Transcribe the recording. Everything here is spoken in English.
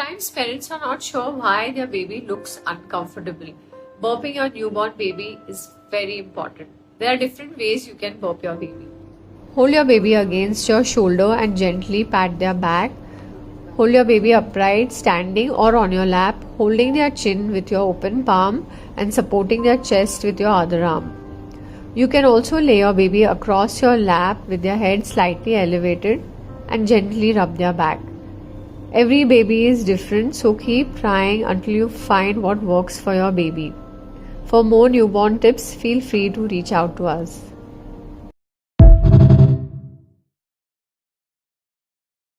Sometimes parents are not sure why their baby looks uncomfortable. Burping your newborn baby is very important. There are different ways you can burp your baby. Hold your baby against your shoulder and gently pat their back. Hold your baby upright, standing or on your lap, holding their chin with your open palm and supporting their chest with your other arm. You can also lay your baby across your lap with their head slightly elevated and gently rub their back. Every baby is different, so keep trying until you find what works for your baby. For more newborn tips, feel free to reach out to us.